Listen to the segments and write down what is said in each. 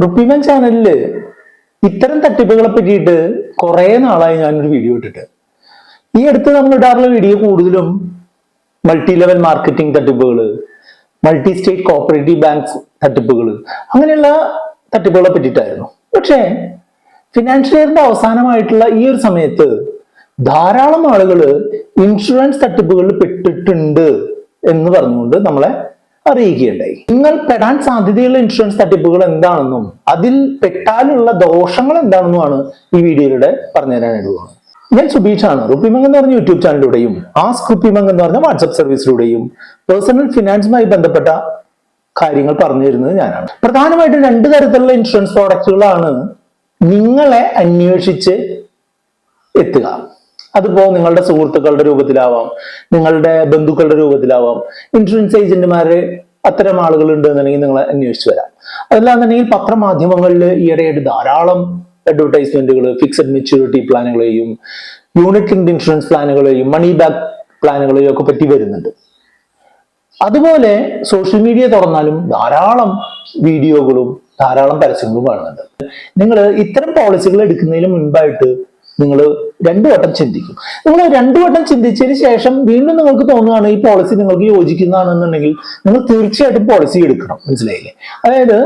റുപ്പിമൻ ചാനലില് ഇത്തരം തട്ടിപ്പുകളെ പറ്റിയിട്ട് കുറെ നാളായി ഞാനൊരു വീഡിയോ ഇട്ടിട്ട്. ഈ അടുത്ത് നമ്മൾ ഇടാറുള്ള വീഡിയോ കൂടുതലും മൾട്ടി ലെവൽ മാർക്കറ്റിംഗ് തട്ടിപ്പുകൾ, മൾട്ടി സ്റ്റേറ്റ് കോപ്പറേറ്റീവ് ബാങ്ക്സ് തട്ടിപ്പുകൾ, അങ്ങനെയുള്ള തട്ടിപ്പുകളെ പറ്റിയിട്ടായിരുന്നു. പക്ഷേ ഫിനാൻഷ്യൽ ഇയറിന്റെ അവസാനമായിട്ടുള്ള ഈ ഒരു സമയത്ത് ധാരാളം ആളുകൾ ഇൻഷുറൻസ് തട്ടിപ്പുകളിൽ പെട്ടിട്ടുണ്ട് എന്ന് പറഞ്ഞുകൊണ്ട് നമ്മളെ അറിയിക്കുകയുണ്ടായി. നിങ്ങൾ പെടാൻ സാധ്യതയുള്ള ഇൻഷുറൻസ് തട്ടിപ്പുകൾ എന്താണെന്നും അതിൽ പെട്ടാലുള്ള ദോഷങ്ങൾ എന്താണെന്നുമാണ് ഈ വീഡിയോയിലൂടെ പറഞ്ഞുതരാനായിട്ട് പോകുന്നത്. ഞാൻ സുബീഷാണ്. റുപ്പിമംഗ് എന്ന് പറഞ്ഞ യൂട്യൂബ് ചാനലിലൂടെയും ആസ്ക് റുപ്പിമംഗ് എന്ന് പറഞ്ഞ വാട്സ്ആപ്പ് സർവീസിലൂടെയും പേഴ്സണൽ ഫിനാൻസുമായി ബന്ധപ്പെട്ട കാര്യങ്ങൾ പറഞ്ഞു തരുന്നത് ഞാനാണ്. പ്രധാനമായിട്ടും രണ്ട് തരത്തിലുള്ള ഇൻഷുറൻസ് പ്രോഡക്റ്റുകളാണ് നിങ്ങളെ അന്വേഷിച്ച് എത്തുക. അതിപ്പോ നിങ്ങളുടെ സുഹൃത്തുക്കളുടെ രൂപത്തിലാവാം, നിങ്ങളുടെ ബന്ധുക്കളുടെ രൂപത്തിലാവാം. ഇൻഷുറൻസ് ഏജന്റുമാര് അത്തരം ആളുകൾ ഉണ്ട് എന്നുണ്ടെങ്കിൽ നിങ്ങളെ അന്വേഷിച്ച് വരാം. അതല്ലാന്നുണ്ടെങ്കിൽ പത്രമാധ്യമങ്ങളിൽ ഈയിടെയായിട്ട് ധാരാളം അഡ്വർടൈസ്മെന്റുകൾ ഫിക്സഡ് മെച്യൂരിറ്റി പ്ലാനുകളെയും യൂണിറ്റ് ലിങ്ക്ഡ് ഇൻഷുറൻസ് പ്ലാനുകളെയും മണി ബാക്ക് പ്ലാനുകളെയും ഒക്കെ പറ്റി വരുന്നുണ്ട്. അതുപോലെ സോഷ്യൽ മീഡിയ തുറന്നാലും ധാരാളം വീഡിയോകളും ധാരാളം പരസ്യങ്ങളും കാണുന്നുണ്ട്. നിങ്ങൾ ഇത്തരം പോളിസികൾ എടുക്കുന്നതിന് മുൻപായിട്ട് നിങ്ങൾ രണ്ടു വട്ടം ചിന്തിക്കും. നിങ്ങൾ രണ്ടു വട്ടം ചിന്തിച്ചതിന് ശേഷം വീണ്ടും നിങ്ങൾക്ക് തോന്നുകയാണ് ഈ പോളിസി നിങ്ങൾക്ക് യോജിക്കുന്നതാണെന്നുണ്ടെങ്കിൽ നിങ്ങൾ തീർച്ചയായിട്ടും പോളിസി എടുക്കണം. മനസ്സിലായില്ലേ? അതായത്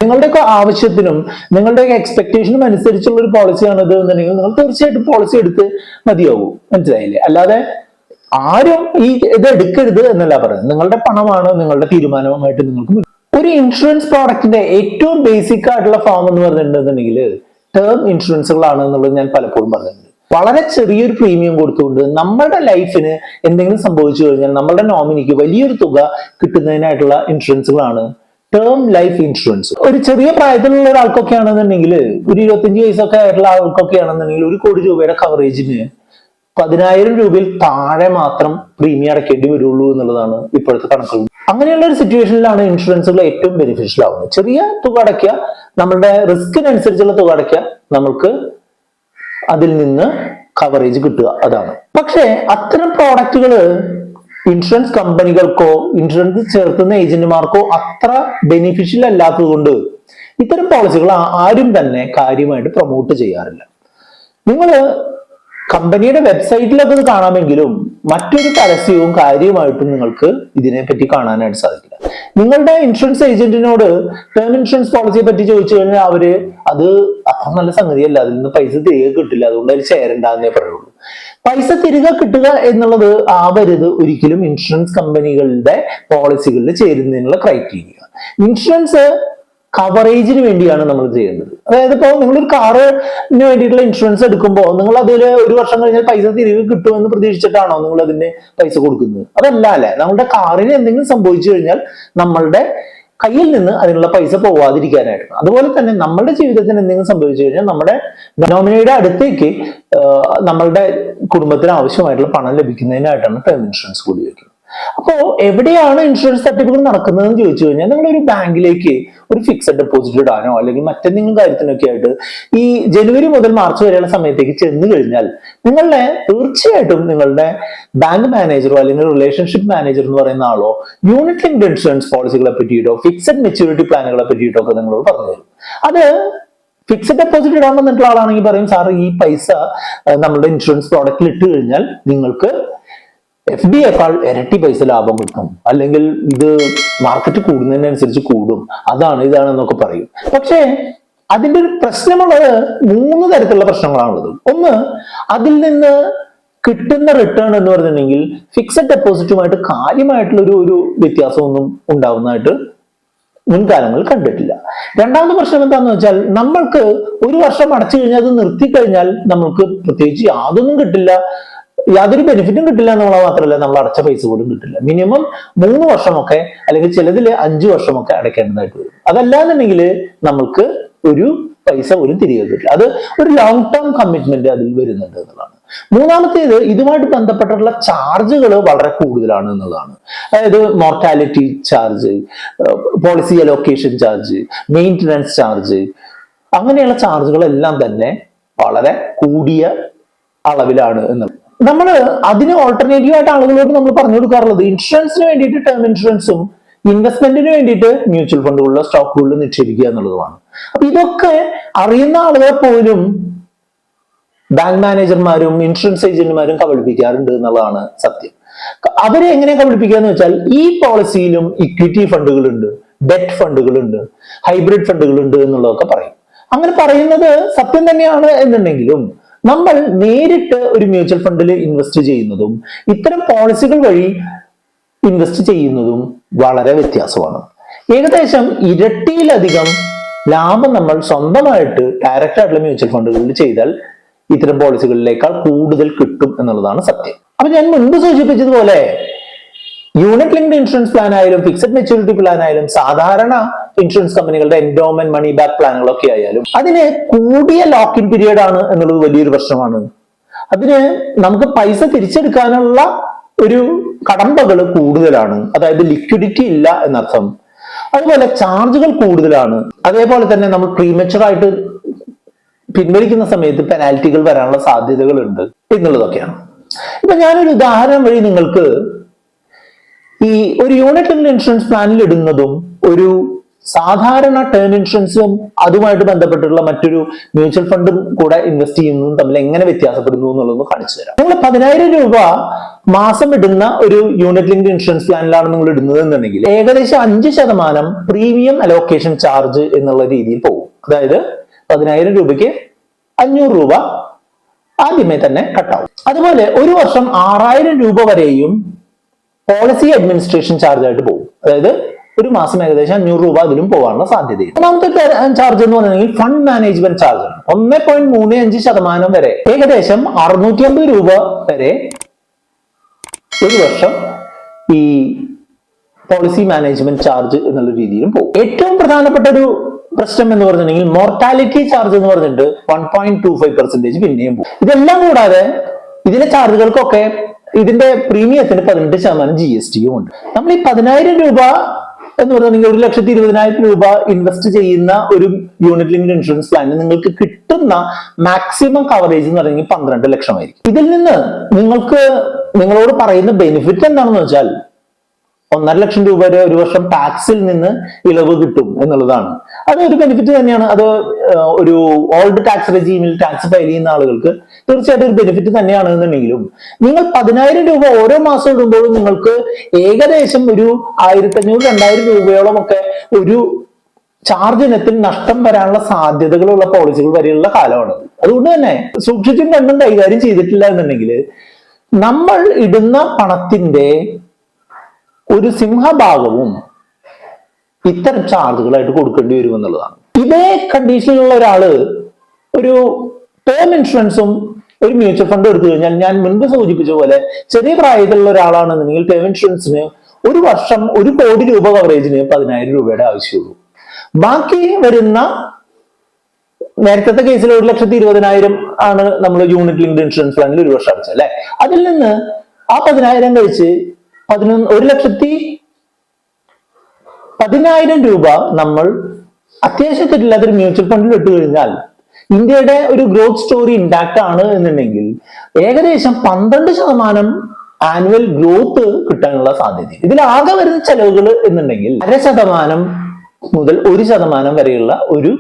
നിങ്ങളുടെയൊക്കെ ആവശ്യത്തിനും നിങ്ങളുടെയൊക്കെ എക്സ്പെക്ടേഷനും അനുസരിച്ചുള്ള ഒരു പോളിസിയാണ് ഇത് എന്നുണ്ടെങ്കിൽ നിങ്ങൾ തീർച്ചയായിട്ടും പോളിസി എടുത്ത് മതിയാവും. മനസ്സിലായില്ലേ? അല്ലാതെ ആരും ഇത് എടുക്കരുത് എന്നല്ല പറയുന്നത്. നിങ്ങളുടെ പണമാണ്, നിങ്ങളുടെ തീരുമാനവുമായിട്ട് നിങ്ങൾക്ക്. ഒരു ഇൻഷുറൻസ് പ്രോഡക്റ്റിന്റെ ഏറ്റവും ബേസിക് ആയിട്ടുള്ള ഫോം എന്ന് പറഞ്ഞിട്ടുണ്ടെന്നുണ്ടെങ്കിൽ ടേം ഇൻഷുറൻസുകളാണ് എന്നുള്ളത് ഞാൻ പലപ്പോഴും പറഞ്ഞിട്ടുണ്ട്. വളരെ ചെറിയൊരു പ്രീമിയം കൊടുത്തുകൊണ്ട് നമ്മളുടെ ലൈഫിന് എന്തെങ്കിലും സംഭവിച്ചു കഴിഞ്ഞാൽ നമ്മളുടെ നോമിനിക്ക് വലിയൊരു തുക കിട്ടുന്നതിനായിട്ടുള്ള ഇൻഷുറൻസുകളാണ് ടേം ലൈഫ് ഇൻഷുറൻസ്. ഒരു ചെറിയ പ്രായത്തിലുള്ള ഒരാൾക്കൊക്കെ ആണെന്നുണ്ടെങ്കിൽ, ഒരു 25 വയസ്സൊക്കെ ആയിട്ടുള്ള ആൾക്കൊക്കെ ആണെന്നുണ്ടെങ്കിൽ 1 കോടി രൂപയുടെ കവറേജിന് 10,000 രൂപയിൽ താഴെ മാത്രം പ്രീമിയം അടയ്ക്കേണ്ടി വരുള്ളൂ എന്നുള്ളതാണ് ഇപ്പോഴത്തെ കണക്കുകൾ. അങ്ങനെയുള്ള ഒരു സിറ്റുവേഷനിലാണ് ഇൻഷുറൻസുകൾ ഏറ്റവും ബെനിഫിഷ്യൽ ആവുന്നത്. ചെറിയ തുക അടയ്ക്കുക, നമ്മളുടെ റിസ്കിനനുസരിച്ചുള്ള തുക അടയ്ക്കുക, നമുക്ക് അതിൽ നിന്ന് കവറേജ് കിട്ടുക, അതാണ്. പക്ഷേ അത്തരം പ്രോഡക്റ്റുകൾ ഇൻഷുറൻസ് കമ്പനികൾക്കോ ഇൻഷുറൻസ് ചേർത്തുന്ന ഏജന്റുമാർക്കോ അത്ര ബെനിഫിഷ്യൽ അല്ലാത്തത് കൊണ്ട് ഇത്തരം പോളിസികൾ ആരും തന്നെ കാര്യമായിട്ട് പ്രൊമോട്ട് ചെയ്യാറില്ല. നിങ്ങൾ കമ്പനിയുടെ വെബ്സൈറ്റിലൊക്കെ ഇത് കാണാമെങ്കിലും മറ്റൊരു പരസ്യവും കാര്യമായിട്ടും നിങ്ങൾക്ക് ഇതിനെപ്പറ്റി കാണാനായിട്ട് സാധിക്കില്ല. നിങ്ങളുടെ ഇൻഷുറൻസ് ഏജന്റിനോട് ടേം ഇൻഷുറൻസ് പോളിസിയെ പറ്റി ചോദിച്ചു കഴിഞ്ഞാൽ അവര് അത് അത്ര നല്ല സംഗതിയല്ല, അതിൽ നിന്ന് പൈസ തിരികെ കിട്ടില്ല, അതുകൊണ്ട് അതിൽ ചേരണ്ടെന്നേ പറയുള്ളൂ. പൈസ തിരികെ കിട്ടുക എന്നുള്ളത് ആവരുത് ഒരിക്കലും ഇൻഷുറൻസ് കമ്പനികളുടെ പോളിസികളിൽ ചേരുന്നതിനുള്ള ക്രൈറ്റീരിയ. ഇൻഷുറൻസ് കവറേജിന് വേണ്ടിയാണ് നമ്മൾ ചെയ്യേണ്ടത്. അതായത് ഇപ്പോൾ നിങ്ങളൊരു കാറിന് വേണ്ടിയിട്ടുള്ള ഇൻഷുറൻസ് എടുക്കുമ്പോൾ നിങ്ങൾ അതിൽ 1 വർഷം കഴിഞ്ഞാൽ പൈസ തിരികെ കിട്ടുമെന്ന് പ്രതീക്ഷിച്ചിട്ടാണോ നിങ്ങൾ അതിന് പൈസ കൊടുക്കുന്നത്? അതല്ല അല്ലേ? നമ്മുടെ കാറിന് എന്തെങ്കിലും സംഭവിച്ചു കഴിഞ്ഞാൽ നമ്മളുടെ കയ്യിൽ നിന്ന് അതിനുള്ള പൈസ പോവാതിരിക്കാനായിട്ട്. അതുപോലെ തന്നെ നമ്മളുടെ ജീവിതത്തിന് എന്തെങ്കിലും സംഭവിച്ചു കഴിഞ്ഞാൽ നമ്മുടെ നോമിനിയുടെ അടുത്തേക്ക് നമ്മളുടെ കുടുംബത്തിന് ആവശ്യമായിട്ടുള്ള പണം ലഭിക്കുന്നതിനായിട്ടാണ് ടേം ഇൻഷുറൻസ് ഉപയോഗിക്കുന്നത്. അപ്പോ എവിടെയാണ് ഇൻഷുറൻസ് തട്ടിപ്പുകൾ നടക്കുന്നതെന്ന് ചോദിച്ചു കഴിഞ്ഞാൽ നിങ്ങളൊരു ബാങ്കിലേക്ക് ഒരു ഫിക്സഡ് ഡെപ്പോസിറ്റ് ഇടാനോ അല്ലെങ്കിൽ മറ്റെന്തെങ്കിലും കാര്യത്തിനൊക്കെ ആയിട്ട് ഈ ജനുവരി മുതൽ മാർച്ച് വരെയുള്ള സമയത്തേക്ക് ചെന്ന് കഴിഞ്ഞാൽ നിങ്ങളുടെ തീർച്ചയായിട്ടും നിങ്ങളുടെ ബാങ്ക് മാനേജറോ അല്ലെങ്കിൽ റിലേഷൻഷിപ്പ് മാനേജർ എന്ന് പറയുന്ന ആളോ യൂണിറ്റ് ലിങ്ക്ഡ് ഇൻഷുറൻസ് പോളിസികളെ പറ്റിയിട്ടോ ഫിക്സഡ് മെച്യൂരിറ്റി പ്ലാനുകളെ പറ്റിയിട്ടോ ഒക്കെ നിങ്ങളോട് പറഞ്ഞു തരും. അത് ഫിക്സഡ് ഡെപ്പോസിറ്റ് ഇടാൻ വന്നിട്ടുള്ള ആളാണെങ്കിൽ പറയും, സാർ ഈ പൈസ നമ്മുടെ ഇൻഷുറൻസ് പ്രോഡക്റ്റിൽ ഇട്ട് കഴിഞ്ഞാൽ നിങ്ങൾക്ക് FD-യേക്കാൾ ഇരട്ടി പൈസ ലാഭം കിട്ടും, അല്ലെങ്കിൽ ഇത് മാർക്കറ്റ് കൂടുന്നതിനനുസരിച്ച് കൂടും, അതാണ് ഇതാണെന്നൊക്കെ പറയും. പക്ഷേ അതിന്റെ ഒരു പ്രശ്നമുള്ളത് 3 തരത്തിലുള്ള പ്രശ്നങ്ങളാണുള്ളത്. ഒന്ന്, അതിൽ നിന്ന് കിട്ടുന്ന റിട്ടേൺ എന്ന് പറഞ്ഞിട്ടുണ്ടെങ്കിൽ ഫിക്സഡ് ഡെപ്പോസിറ്റുമായിട്ട് കാര്യമായിട്ടുള്ള ഒരു വ്യത്യാസമൊന്നും ഉണ്ടാവുന്നതായിട്ട് മുൻകാലങ്ങളിൽ കണ്ടിട്ടില്ല. രണ്ടാമത്തെ പ്രശ്നം എന്താണെന്ന് വെച്ചാൽ നമ്മൾക്ക് 1 വർഷം അടച്ചു കഴിഞ്ഞാൽ അത് നിർത്തി കഴിഞ്ഞാൽ നമ്മൾക്ക് പ്രത്യേകിച്ച് യാതൊന്നും കിട്ടില്ല, യാതൊരു ബെനിഫിറ്റും കിട്ടില്ല എന്നുള്ളത് മാത്രമല്ല, നമ്മൾ അടച്ച പൈസ പോലും കിട്ടില്ല. മിനിമം 3 വർഷമൊക്കെ അല്ലെങ്കിൽ ചിലതിൽ 5 വർഷമൊക്കെ അടയ്ക്കേണ്ടതായിട്ട് വരും. അതല്ലാന്നുണ്ടെങ്കിൽ നമ്മൾക്ക് ഒരു പൈസ പോലും തിരികെ കിട്ടില്ല. അത് ഒരു ലോങ് ടേം കമ്മിറ്റ്മെന്റ് അതിൽ വരുന്നുണ്ട് എന്നുള്ളതാണ്. മൂന്നാമത്തേത്, ഇതുമായിട്ട് ബന്ധപ്പെട്ടിട്ടുള്ള ചാർജുകൾ വളരെ കൂടുതലാണ് എന്നുള്ളതാണ്. അതായത് mortality charge, policy allocation charge, maintenance charge, അങ്ങനെയുള്ള ചാർജുകളെല്ലാം തന്നെ വളരെ കൂടിയ അളവിലാണ് എന്നുള്ളത്. നമ്മൾ അതിന് ഓൾട്ടർനേറ്റീവ് ആയിട്ട് ആളുകളോട് നമ്മൾ പറഞ്ഞു കൊടുക്കാറുള്ളത് ഇൻഷുറൻസിന് വേണ്ടിയിട്ട് ടേം ഇൻഷുറൻസും ഇൻവെസ്റ്റ്മെന്റിന് വേണ്ടിയിട്ട് മ്യൂച്വൽ ഫണ്ടുകളിലോ സ്റ്റോക്കുകളിലോ നിക്ഷേപിക്കുക എന്നുള്ളതുമാണ്. അപ്പൊ ഇതൊക്കെ അറിയുന്ന ആളുകളെ പോലും ബാങ്ക് മാനേജർമാരും ഇൻഷുറൻസ് ഏജന്റുമാരും കബളിപ്പിക്കാറുണ്ട് എന്നുള്ളതാണ് സത്യം. അവരെ എങ്ങനെ കബളിപ്പിക്കുക എന്ന് വെച്ചാൽ ഈ പോളിസിയിലും ഇക്വിറ്റി ഫണ്ടുകളുണ്ട്, ഡെറ്റ് ഫണ്ടുകളുണ്ട്, ഹൈബ്രിഡ് ഫണ്ടുകളുണ്ട് എന്നുള്ളതൊക്കെ പറയും. അങ്ങനെ പറയുന്നത് സത്യം തന്നെയാണ് എന്നുണ്ടെങ്കിലും നമ്മൾ നേരിട്ട് ഒരു മ്യൂച്വൽ ഫണ്ടിൽ ഇൻവെസ്റ്റ് ചെയ്യുന്നതും ഇത്തരം പോളിസികൾ വഴി ഇൻവെസ്റ്റ് ചെയ്യുന്നതും വളരെ വ്യത്യാസമാണ്. ഏകദേശം ഇരട്ടിയിലധികം ലാഭം നമ്മൾ സ്വന്തമായിട്ട് ഡയറക്റ്റ് ആയിട്ടുള്ള മ്യൂച്വൽ ഫണ്ടുകളിൽ ചെയ്താൽ ഇത്തരം പോളിസികളിലേക്കാൾ കൂടുതൽ കിട്ടും എന്നുള്ളതാണ് സത്യം. അപ്പൊ ഞാൻ മുൻപ് സൂചിപ്പിച്ചതുപോലെ യൂണിറ്റ് ലിങ്ക്ഡ് ഇൻഷുറൻസ് പ്ലാൻ ആയാലും ഫിക്സഡ് മെച്യൂരിറ്റി പ്ലാൻ ആയാലും സാധാരണ ഇൻഷുറൻസ് കമ്പനികളുടെ എൻഡോമെന്റ് മണി ബാക്ക് പ്ലാനുകളൊക്കെ ആയാലും അതിന് കൂടിയ ലോക്ക് ഇൻ പീരീഡ് ആണ് എന്നുള്ളത് വലിയൊരു പ്രശ്നമാണ്. അതിന് നമുക്ക് പൈസ തിരിച്ചെടുക്കാനുള്ള ഒരു കടമ്പകൾ കൂടുതലാണ്, അതായത് ലിക്വിഡിറ്റി ഇല്ല എന്നർത്ഥം. അതുപോലെ ചാർജുകൾ കൂടുതലാണ്. അതേപോലെ തന്നെ നമ്മൾ പ്രീമച്ചുർ ആയിട്ട് പിൻവലിക്കുന്ന സമയത്ത് പെനാൽറ്റികൾ വരാനുള്ള സാധ്യതകളുണ്ട് എന്നുള്ളതൊക്കെയാണ്. ഇപ്പൊ ഞാനൊരു ഉദാഹരണം വഴി നിങ്ങൾക്ക് ഈ ഒരു യൂണിറ്റ് ലിങ്ക്ഡ് ഇൻഷുറൻസ് പ്ലാനിൽ ഇടുന്നതും ഒരു സാധാരണ ടേം ഇൻഷുറൻസും അതുമായിട്ട് ബന്ധപ്പെട്ടുള്ള മറ്റൊരു മ്യൂച്വൽ ഫണ്ടും കൂടെ ഇൻവെസ്റ്റ് ചെയ്യുന്നതും തമ്മിൽ എങ്ങനെ വ്യത്യാസപ്പെടുന്നു എന്നുള്ളതൊന്ന് കാണിച്ചു തരാം. നിങ്ങൾ 10,000 രൂപ മാസം ഇടുന്ന ഒരു യൂണിറ്റ് ലിങ്ക്ഡ് ഇൻഷുറൻസ് പ്ലാനിലാണ് നിങ്ങൾ ഇടുന്നത് എന്നുണ്ടെങ്കിൽ ഏകദേശം 5% പ്രീമിയം അലോക്കേഷൻ ചാർജ് എന്നുള്ള രീതിയിൽ പോകും. അതായത് 10,000 രൂപയ്ക്ക് 500 രൂപ ആദ്യമേ തന്നെ കട്ടാവും. അതുപോലെ ഒരു വർഷം 6,000 രൂപ വരെയും പോളിസി അഡ്മിനിസ്ട്രേഷൻ ചാർജ് ആയിട്ട് പോകും. അതായത് ഒരു മാസം ഏകദേശം 500 രൂപ അതിലും പോകാനുള്ള സാധ്യതയുണ്ട്. മൂന്നാമത്തെ ചാർജ് എന്ന് പറയുന്നത് ഫണ്ട് മാനേജ്മെന്റ് ചാർജ് ആണ്. 1.35% വരെ ഏകദേശം 650 രൂപ വരെ ഒരു വർഷം ഈ പോളിസി മാനേജ്മെന്റ് ചാർജ് എന്നുള്ള രീതിയിലും പോകും. ഏറ്റവും പ്രധാനപ്പെട്ട ഒരു പ്രശ്നം എന്ന് പറഞ്ഞിട്ടുണ്ടെങ്കിൽ മോർട്ടാലിറ്റി ചാർജ് എന്ന് പറഞ്ഞിട്ട് 1.25% പിന്നെയും പോകും. ഇതെല്ലാം കൂടാതെ ഇതിലെ ചാർജുകൾക്കൊക്കെ ഇതിന്റെ പ്രീമിയത്തിന് 18% GSTയും ഉണ്ട്. നമ്മൾ ഈ 10,000 രൂപ എന്ന് പറഞ്ഞിട്ടുണ്ടെങ്കിൽ 1,20,000 രൂപ ഇൻവെസ്റ്റ് ചെയ്യുന്ന ഒരു യൂണിറ്റ് ലിങ്ക്ഡ് ഇൻഷുറൻസ് പ്ലാനിന് നിങ്ങൾക്ക് കിട്ടുന്ന മാക്സിമം കവറേജ് എന്ന് പറയുന്നത് 12 ലക്ഷമായിരിക്കും. ഇതിൽ നിന്ന് നിങ്ങളോട് പറയുന്ന ബെനിഫിറ്റ് എന്താണെന്ന് വെച്ചാൽ 1.5 ലക്ഷം രൂപ വരെ ഒരു വർഷം ടാക്സിൽ നിന്ന് ഇളവ് കിട്ടും എന്നുള്ളതാണ്. അത് ഒരു ബെനിഫിറ്റ് തന്നെയാണ്. അത് ഒരു ഓൾഡ് ടാക്സ് റെജീമിൽ ടാക്സ് ഫയൽ ചെയ്യുന്ന ആളുകൾക്ക് തീർച്ചയായിട്ടും ഒരു ബെനിഫിറ്റ് തന്നെയാണ് എന്നുണ്ടെങ്കിലും നിങ്ങൾ 10,000 രൂപ ഓരോ മാസം ഇടുമ്പോഴും നിങ്ങൾക്ക് ഏകദേശം ഒരു 1,500-2,000 രൂപയോളം ഒക്കെ ഒരു ചാർജ് ഇനത്തിൽ നഷ്ടം വരാനുള്ള സാധ്യതകളുള്ള പോളിസികൾ വരെയുള്ള കാലമാണ്. അതുകൊണ്ട് തന്നെ സൂക്ഷിച്ചും കണ്ടും കൈകാര്യം ചെയ്തിട്ടില്ല എന്നുണ്ടെങ്കിൽ നമ്മൾ ഇടുന്ന പണത്തിന്റെ ഒരു സിംഹഭാഗവും ഇത്തരം ചാർജുകളായിട്ട് കൊടുക്കേണ്ടി വരും എന്നുള്ളതാണ്. ഇതേ കണ്ടീഷനിലുള്ള ഒരാള് ഒരു ടേം ഇൻഷുറൻസും ഒരു മ്യൂച്വൽ ഫണ്ട് എടുത്തു കഴിഞ്ഞാൽ ഞാൻ മുൻപ് സൂചിപ്പിച്ച പോലെ ചെറിയ പ്രായത്തിലുള്ള ഒരാളാണെന്നുണ്ടെങ്കിൽ ടേം ഇൻഷുറൻസിന് ഒരു വർഷം 1 കോടി രൂപ കവറേജിന് 10,000 രൂപയുടെ ആവശ്യമുള്ളൂ. ബാക്കി വരുന്ന നേരത്തെ കേസിൽ 1,20,000 ആണ് നമ്മൾ യൂണിറ്റ് ലിങ്ക്ഡ് ഇൻഷുറൻസ് പ്ലാനിൽ ഒരു വർഷം അടച്ചത് അല്ലെ. അതിൽ നിന്ന് ആ 10,000 കഴിച്ച് 1,10,000 രൂപ നമ്മൾ അത്യാവശ്യത്തില്ലാത്തൊരു മ്യൂച്വൽ ഫണ്ടിൽ ഇട്ട് കഴിഞ്ഞാൽ ഇന്ത്യയുടെ ഒരു ഗ്രോത്ത് സ്റ്റോറി ഇൻടാക്ട് ആണ് എന്നുണ്ടെങ്കിൽ ഏകദേശം 12% ആനുവൽ ഗ്രോത്ത് കിട്ടാനുള്ള സാധ്യത. ഇതിൽ ആകെ വരുന്ന ചെലവുകൾ എന്നുണ്ടെങ്കിൽ 0.5% മുതൽ 1% വരെയുള്ള ഒരു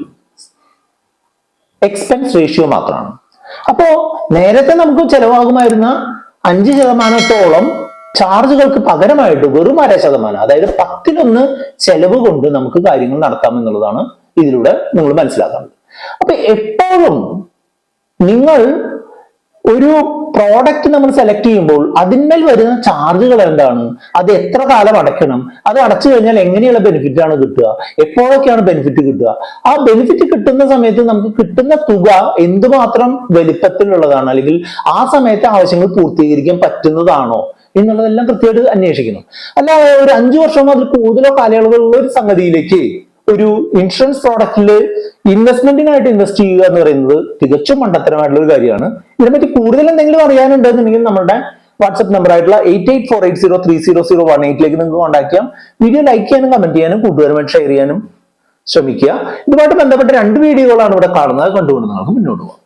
എക്സ്പെൻസ് റേഷ്യോ മാത്രമാണ്. അപ്പോ നേരത്തെ നമുക്ക് ചെലവാകുമായിരുന്ന 5%-ഓളം ചാർജുകൾക്ക് പകരമായിട്ട് വെറും 0.5%, അതായത് 10-1 ചെലവ് കൊണ്ട് നമുക്ക് കാര്യങ്ങൾ നടത്താം എന്നുള്ളതാണ് ഇതിലൂടെ നിങ്ങൾ മനസ്സിലാക്കേണ്ടത്. അപ്പൊ എപ്പോഴും നിങ്ങൾ ഒരു പ്രോഡക്റ്റ് നമ്മൾ സെലക്ട് ചെയ്യുമ്പോൾ അതിന്മേൽ വരുന്ന ചാർജുകൾ എന്താണ്, അത് എത്ര കാലം അടയ്ക്കണം, അത് അടച്ചു കഴിഞ്ഞാൽ എങ്ങനെയുള്ള ബെനിഫിറ്റ് ആണ് കിട്ടുക, എപ്പോഴൊക്കെയാണ് ബെനിഫിറ്റ് കിട്ടുക, ആ ബെനിഫിറ്റ് കിട്ടുന്ന സമയത്ത് നമുക്ക് കിട്ടുന്ന തുക എന്തുമാത്രം വലിപ്പത്തിലുള്ളതാണ്, അല്ലെങ്കിൽ ആ സമയത്തെ ആവശ്യങ്ങൾ പൂർത്തീകരിക്കാൻ പറ്റുന്നതാണോ എന്നുള്ളതെല്ലാം കൃത്യമായിട്ട് അന്വേഷിക്കണം. അല്ലാതെ ഒരു 5 വർഷമോ അതിൽ കൂടുതലോ കാലയളവുള്ള ഒരു സംഗതിയിലേക്ക് ഒരു ഇൻഷുറൻസ് പ്രോഡക്റ്റില് ഇൻവെസ്റ്റ്മെന്റിനായിട്ട് ഇൻവെസ്റ്റ് ചെയ്യുക എന്ന് പറയുന്നത് തികച്ചും മണ്ടത്തരമായിട്ടുള്ള ഒരു കാര്യമാണ്. ഇതിനെപ്പറ്റി കൂടുതൽ എന്തെങ്കിലും അറിയാനുണ്ടെന്നുണ്ടെങ്കിൽ നമ്മുടെ വാട്സ്ആപ്പ് നമ്പർ ആയിട്ടുള്ള 8848030018 നിങ്ങൾക്ക് കോൺടാക്ട് ചെയ്യാം. വീഡിയോ ലൈക്ക് ചെയ്യാനും കമന്റ് ചെയ്യാനും കൂട്ടുകാരുമായിട്ട് ഷെയർ ചെയ്യാനും ശ്രമിക്കുക. ഇതുമായിട്ട് ബന്ധപ്പെട്ട 2 വീഡിയോകളാണ് ഇവിടെ കാണുന്നത്. കണ്ടുകൊണ്ട് നമുക്ക് മുന്നോട്ട് പോകാം.